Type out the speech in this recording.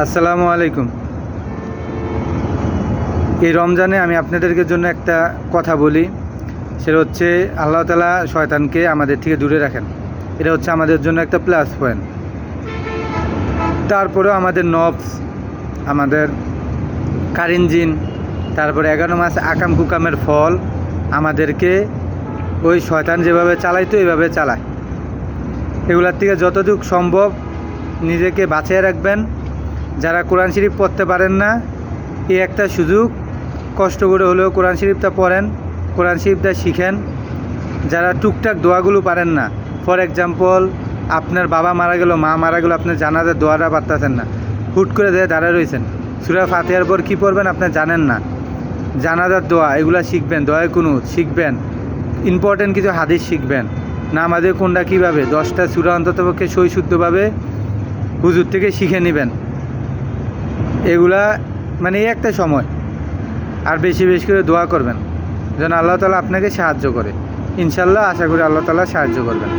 আসসালামু আলাইকুম। এই রমজানে আমি আপনাদেরকে জন্য একটা কথা বলি, সেটা হচ্ছে আল্লাহ তাআলা শয়তানকে আমাদের থেকে দূরে রাখেন। এটা হচ্ছে আমাদের জন্য একটা প্লাস পয়েন্ট। তারপরেও আমাদের নফস, আমাদের কারিন জিন, তারপরে 11 মাস আকাম কুকামের ফল আমাদেরকে ওই শয়তান যেভাবে চালাইতো এইভাবে চালায়। এগুলার থেকে যতটুকু সম্ভব নিজেকে বাঁচিয়ে রাখবেন। যারা কোরআন শরীফ পড়তে পারেন না, এই একটা সুযোগ, কষ্ট করে হলেও কোরআন শরীফটা পড়েন, কোরআন শরীফটা শিখেন। যারা টুকটাক দোয়াগুলো পারেন না, ফর এক্সাম্পল আপনার বাবা মারা গেল, মা মারা গেল, আপনার জানাজার দোয়াটা পারতেছেন না, হুট করে দিয়ে দাঁড়ায় রয়েছেন, সূরা ফাতিহার পর কী পড়বেন আপনি জানেন না, জানাজার দোয়া এগুলো শিখবেন, দোয়া কুনুত শিখবেন, ইম্পর্টেন্ট কিছু হাদিস শিখবেন, নামাজে কোনটা কীভাবে 10টা সূরা অন্ততপক্ষে সই শুদ্ধভাবে হুজুর থেকে শিখে নেবেন। এগুলা মানে এই একটা সময়, আর বেশি বেশি করে দোয়া করবেন যেন আল্লাহ তাআলা আপনাকে সাহায্য করে। ইনশাল্লাহ আশা করি আল্লাহ তাআলা সাহায্য করবেন।